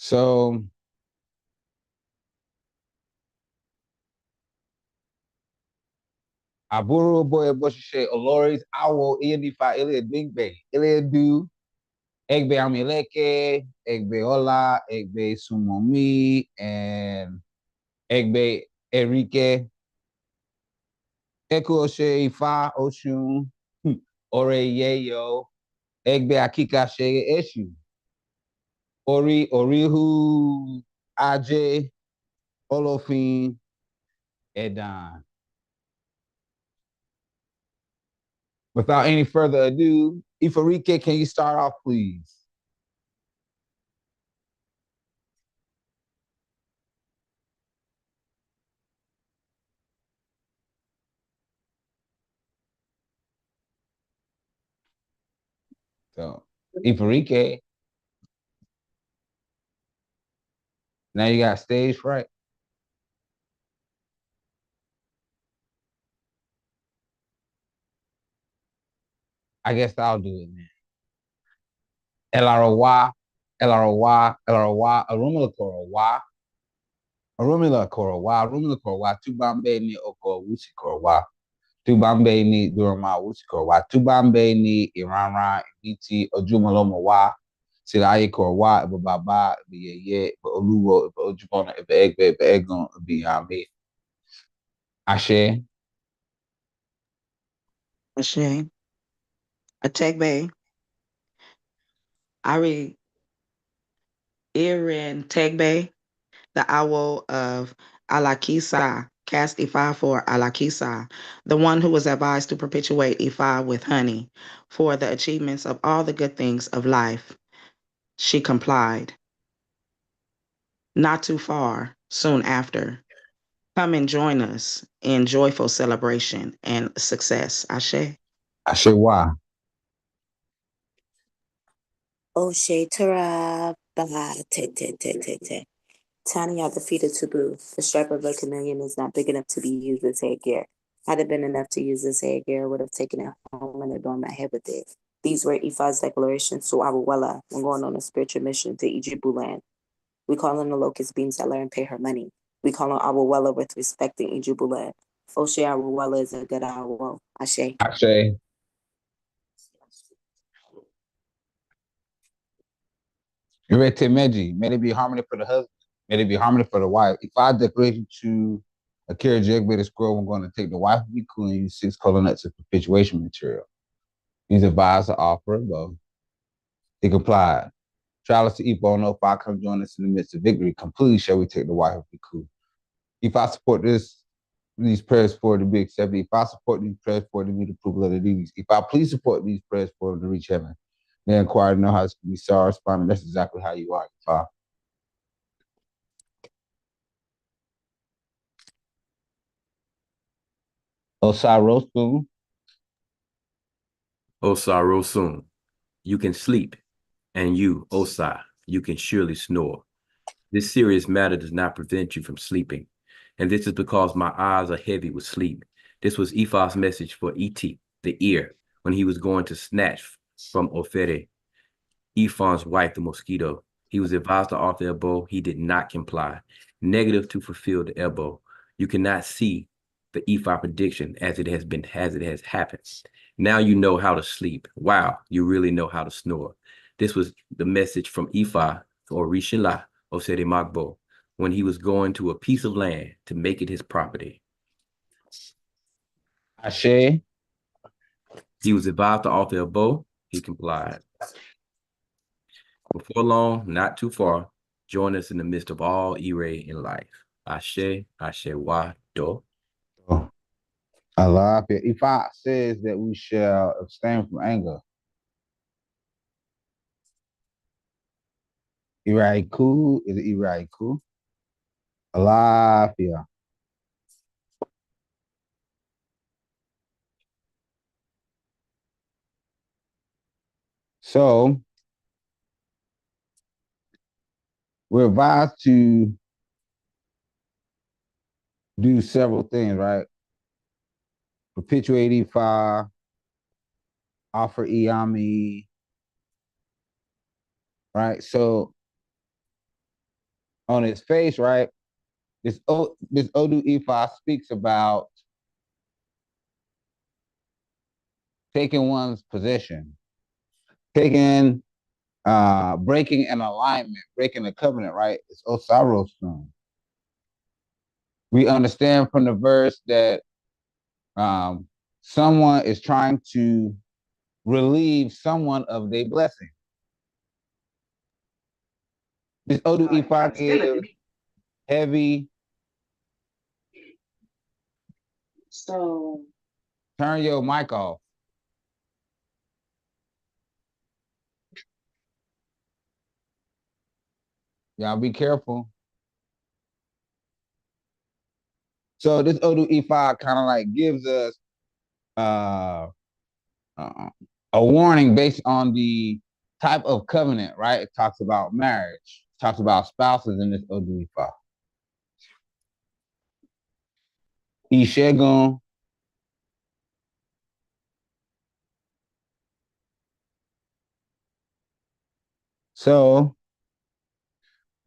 So Aburu boy Boshe Olores, Awo Idifa Ile Bigbe, Ile Du, Egbe Amileke, Egbe Ola, Egbe Sumomi, and Egbe Enrique, Eko Ose Ifa Osun, Ore Yeyo, Egbe Akika She Eshu, Orihu Aje, Olofin, Edan. Without any further ado, Ifarike, can you start off, please? So, Ifarike, now you got stage fright. I guess I'll do it, man. LROY, LROY, LROY, Arumula Korowa, Arumula Korowa, Arumula Korowa, Tubambe ni Oko Wusi Korowa, Tubambe ni Durama Wusi Korowa, Tubambe ni Iranra, Biti, Ojumalomo Wa, Silaye Korowa, Baba, Ye, Oluwo, Ojubona, Egbe, Egon, Biyame. Ashe. Ashay, Ategbe, Ari Irin Tegbe, the owl of Alakisa, cast Ifa for Alakisa, the one who was advised to perpetuate Ifa with honey for the achievements of all the good things of life. She complied. Not too far, soon after. Come and join us in joyful celebration and success. Ashe. Ashe Wa. O'Shea Tara Baha Te Te Te Te Te. Tanya defeated Taboo. The stripe of a chameleon is not big enough to be used as headgear. Had it been enough to use as headgear, I would have taken it home and adorned my head with it. These were Ifa's declarations to Awawela when going on a spiritual mission to Ijibu land. We call on the locust beam seller and pay her money. We call on Awawela with respect in Ijibu land. O'Shea Awawela is a good Awo. Ashe. Ashe. Irete Meji, may it be harmony for the husband, may it be harmony for the wife. If I declaration to a carriage egg with a squirrel, I'm going to take the wife of be cool and use 6 color nuts as perpetuation material. He's advised to offer both. He complied. Travelers to Ipo, no, if I come join us in the midst of victory, completely shall we take the wife of be cool. If I support these prayers for to be accepted, if I support these prayers for to be the approval of the duties, if I please support these prayers for to reach heaven, they inquire to know how to be sorry, responding. That's exactly how you are, Ifa. Osa Rosun. Osa Rosun, you can sleep, and you, Osa, you can surely snore. This serious matter does not prevent you from sleeping, and this is because my eyes are heavy with sleep. This was Ifa's message for Iti, the ear, when he was going to snatch from Ofere, Ifan's wife, the mosquito. He was advised to offer a bow. He did not comply. Negative to fulfill the elbow. You cannot see the Ifa prediction as it has happened. Now you know how to sleep. Wow, you really know how to snore. This was the message from Ifa or Rishila Osede Magbo when he was going to a piece of land to make it his property. Ashe. He was advised to offer a bow. He complied. Before long, not too far, join us in the midst of all Ire in life. Ashe, Ashe, Wa, Do. Oh, Allah. If I says that we shall abstain from anger, Iraiku is Iraiku. Allah. So we're advised to do several things, right? Perpetuate Ifa, offer Iyami, right? So on its face, right? This Odu Ifa speaks about taking one's possession, taking breaking an alignment, breaking a covenant, right? It's Osa Rosun. We understand from the verse that someone is trying to relieve someone of their blessing. This Odu Ifa gives heavy. So Turn your mic off. Y'all be careful. So this Odu Ifa kind of like gives us uh, uh, a warning based on the type of covenant, right? It talks about marriage, it talks about spouses in this Odu Ifa. Ishegun. So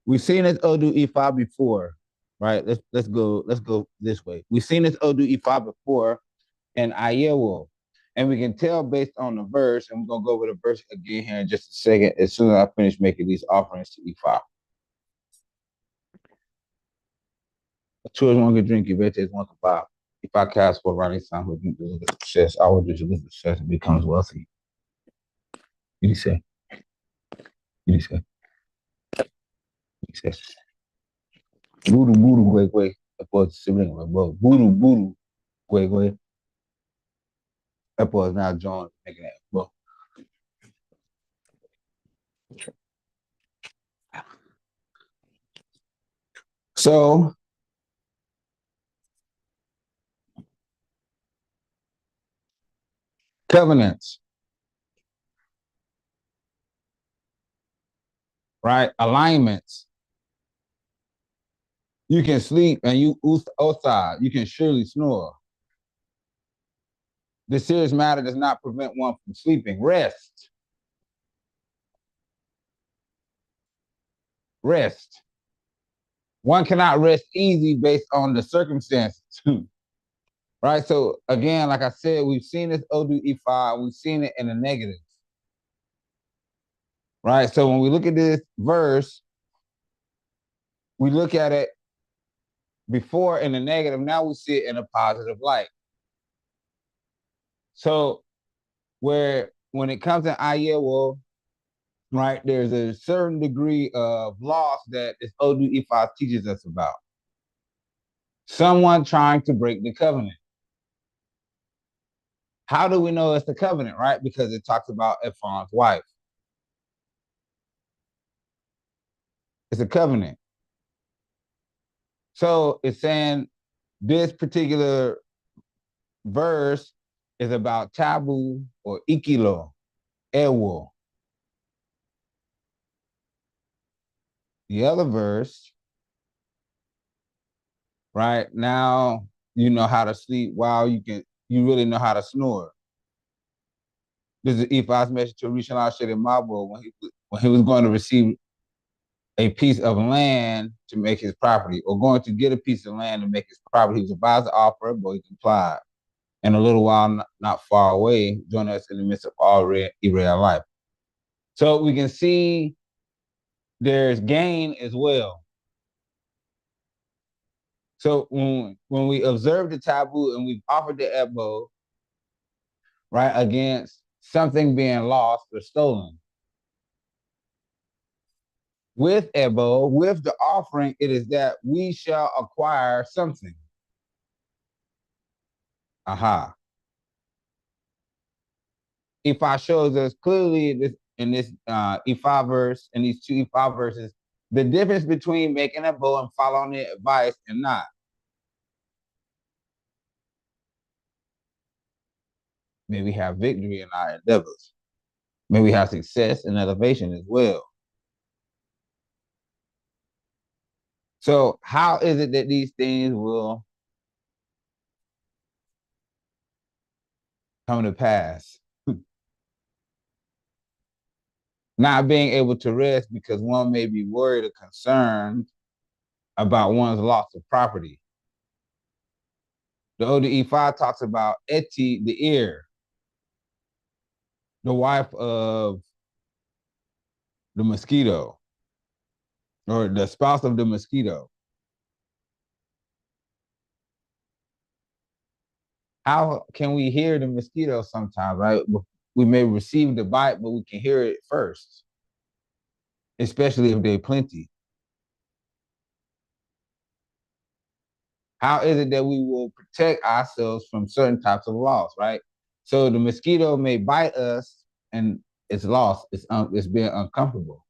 we've seen this Odu Ifa before, right? Let's go this way. We've seen this Odu Ifa before in Ayewo. And we can tell based on the verse, and we're gonna go over the verse again here in just a second, as soon as I finish making these offerings to Ifa. Tours one good drink, you bet is one to buy. If I cast for writing son who deliver success, I will deliver success and becomes wealthy. You say. You say. You say. Buru gwe gwe. Upon sibling above. Buru gwe gwe. Upon is now joined making that well. So covenants, right? Alignments. You can sleep and you outside. You can surely snore. The serious matter does not prevent one from sleeping. Rest. Rest. One cannot rest easy based on the circumstances. Right. So again, like I said, we've seen this Odu Ifa, we've seen it in the negatives. Right. So when we look at this verse, we look at it before in the negative, now we see it in a positive light. So where when it comes to Ayewo, right, there's a certain degree of loss that this Odu Ifa teaches us about. Someone trying to break the covenant. How do we know it's the covenant, right? Because it talks about Ephron's wife. It's a covenant. So it's saying this particular verse is about taboo or ikilo, ewo. The other verse, right now, you know how to sleep while you really know how to snore. This is Ifa's message to Rishala Shedemabo when he was going to receive a piece of land to make his property, or going to get a piece of land to make his property. He was advised to offer, but he complied. In a little while, not far away, join us in the midst of all real life. So we can see there's gain as well. So when we observe the taboo and we've offered the ebo, right, against something being lost or stolen, with ebo, with the offering, it is that we shall acquire something. Aha. Ifa shows us clearly in this Ifa verse, in these two Ifa verses, the difference between making a bow and following the advice and not. May we have victory in our endeavors. May we have success and elevation as well. So how is it that these things will come to pass? Not being able to rest because one may be worried or concerned about one's loss of property. The Ode Ifa talks about Eti, the ear, the wife of the mosquito, or the spouse of the mosquito. How can we hear the mosquito sometimes, right? We may receive the bite, but we can hear it first, especially if they're plenty. How is it that we will protect ourselves from certain types of loss, right? So the mosquito may bite us and it's lost, it's being uncomfortable.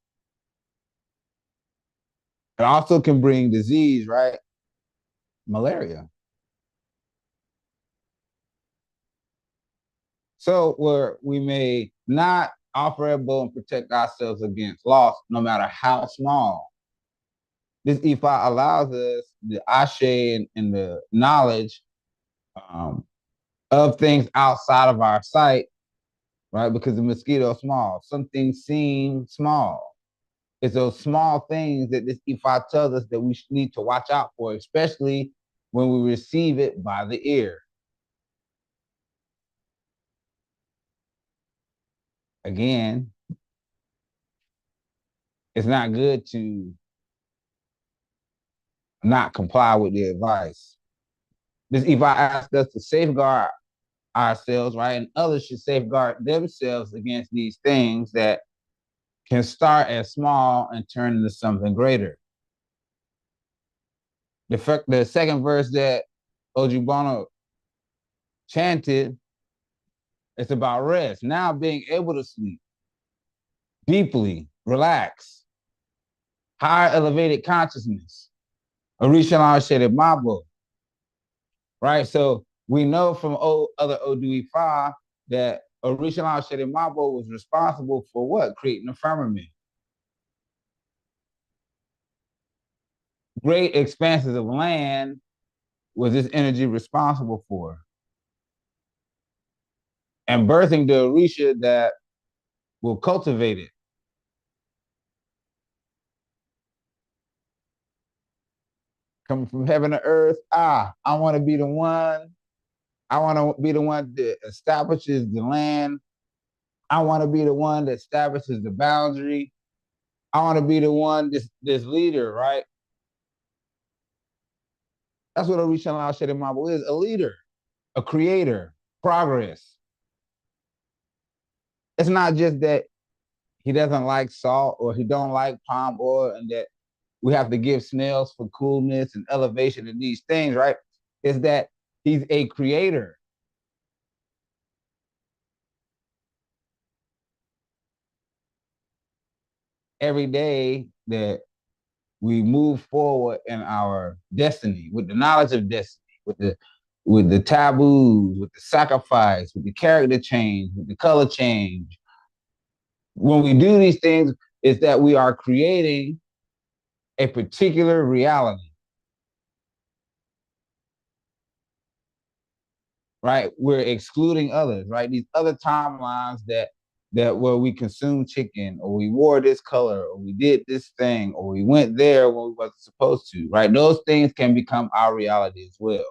It also can bring disease, right? Malaria. So where we may not offer a bow and protect ourselves against loss, no matter how small. This Ifa allows us the ashe and the knowledge of things outside of our sight, right? Because the mosquito is small. Some things seem small. It's those small things that this Ifa tells us that we need to watch out for, especially when we receive it by the ear. Again, it's not good to not comply with the advice. This Ifa asks us to safeguard ourselves, right? And others should safeguard themselves against these things that can start as small and turn into something greater. The second verse that Ojibwana chanted, it's about rest. Now being able to sleep deeply, relax, higher elevated consciousness, Orishala Shede Mabo, right? So we know from other Oduifa that Orishala Shede Mabo was responsible for what? Creating the firmament. Great expanses of land was this energy responsible for. And birthing the Orisha that will cultivate it. Coming from heaven to earth, I want to be the one. I want to be the one that establishes the land. I want to be the one that establishes the boundary. I want to be the one, this leader, right? That's what Orisha Shede Mabo is, a leader, a creator, progress. It's not just that he doesn't like salt or he don't like palm oil and that we have to give snails for coolness and elevation and these things, right? Is that he's a creator. Every day that we move forward in our destiny with the knowledge of destiny, with the taboos, with the sacrifice, with the character change, with the color change. When we do these things, is that we are creating a particular reality. Right? We're excluding others, right? These other timelines that where we consumed chicken or we wore this color or we did this thing or we went there when we wasn't supposed to, right? Those things can become our reality as well.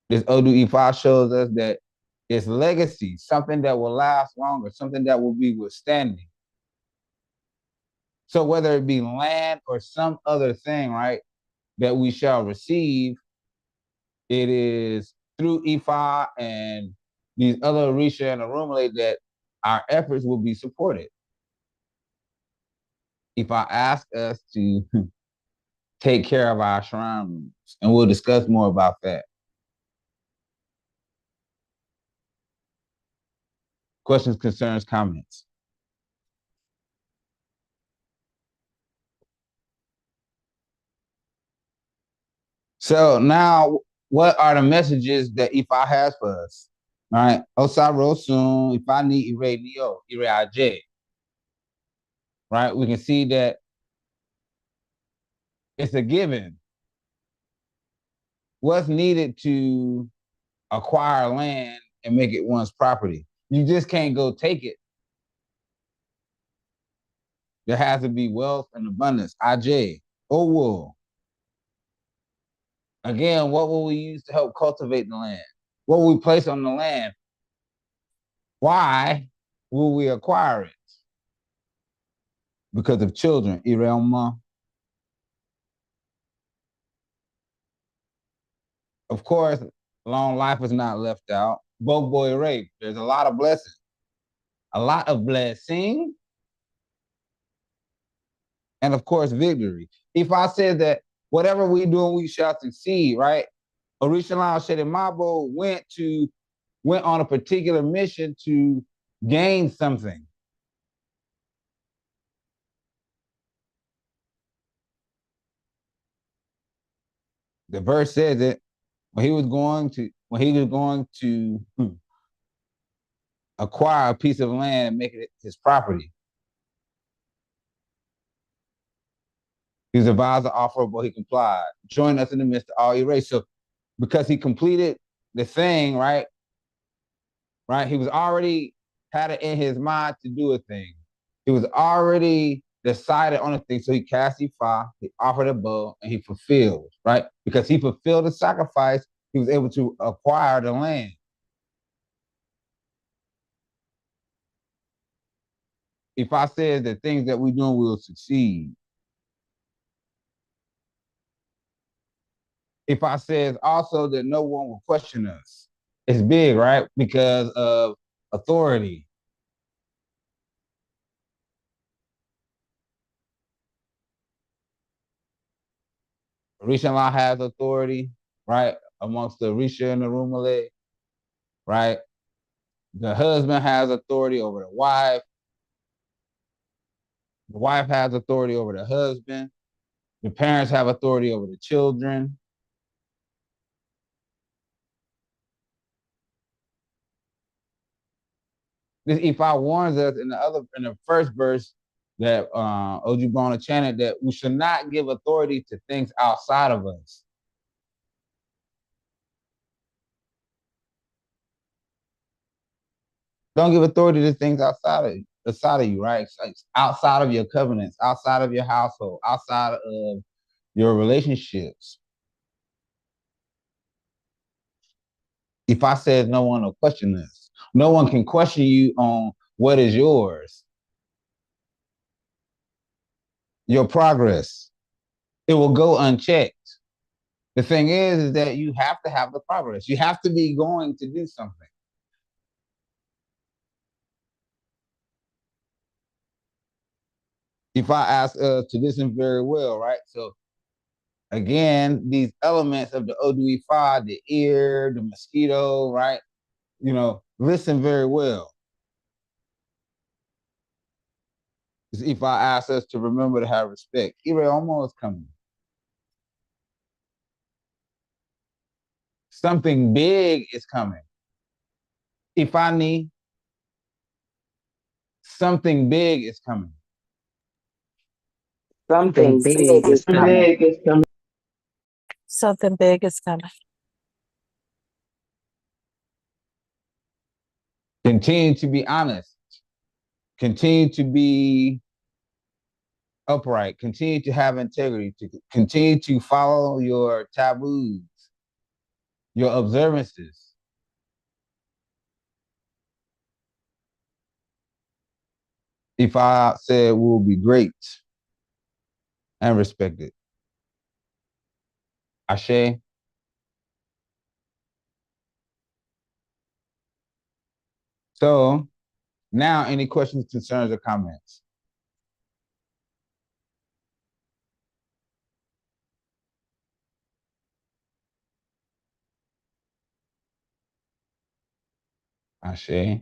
This Odu Ifa shows us that it's legacy, something that will last longer, something that will be withstanding. So whether it be land or some other thing, right, that we shall receive, it is through Ifa and these other Orisha and Arumale that our efforts will be supported. Ifa ask us to take care of our shrine rooms, and we'll discuss more about that. Questions, concerns, comments? So now, what are the messages that Ifa has for us? All right, Osa Rosun, Ifa ni Ire Neo, Ire Aje. Right, we can see that it's a given. What's needed to acquire land and make it one's property? You just can't go take it. There has to be wealth and abundance. Aj, Owo. Again, what will we use to help cultivate the land? What will we place on the land? Why will we acquire it? Because of children. Irelma. Of course, long life is not left out. Both boy rape. There's a lot of blessings. A lot of blessing. And of course, victory. If I said that whatever we do, we shall succeed, right? Orishala Shedemabo went on a particular mission to gain something. The verse says it when he was going to acquire a piece of land and make it his property. He was advised to offer, but he complied. Join us in the midst of all erase. So because he completed the thing, right? Right? He was already had it in his mind to do a thing. He was already decided on a thing. So he cast Ifa, he offered a bow, and he fulfilled, right? Because he fulfilled the sacrifice, he was able to acquire the land. If I said the things that we do, we will succeed. If I says also that no one will question us, it's big, right? Because of authority. Risha Allah has authority, right? Amongst the Risha and the Rumale, right? The husband has authority over the wife. The wife has authority over the husband. The parents have authority over the children. This Ifa warns us in the first verse that Ojibona chanted that we should not give authority to things outside of us. Don't give authority to things outside of you, right? Outside of your covenants, outside of your household, outside of your relationships. If I said no one will question this, no one can question you on what is yours, your progress. It will go unchecked. The thing is that you have to have the progress. You have to be going to do something. If I ask to listen very well, right? So again, these elements of the Odu the ear, the mosquito, right? Listen very well. If I ask us to remember to have respect, Ire almost coming. Something big is coming. If I need, something big is coming. Something big is coming. Something big is coming. Continue to be honest. Continue to be upright. Continue to have integrity. To continue to follow your taboos, your observances. If I said we will be great and respected. Ashe. So now, any questions, concerns, or comments? Ashe.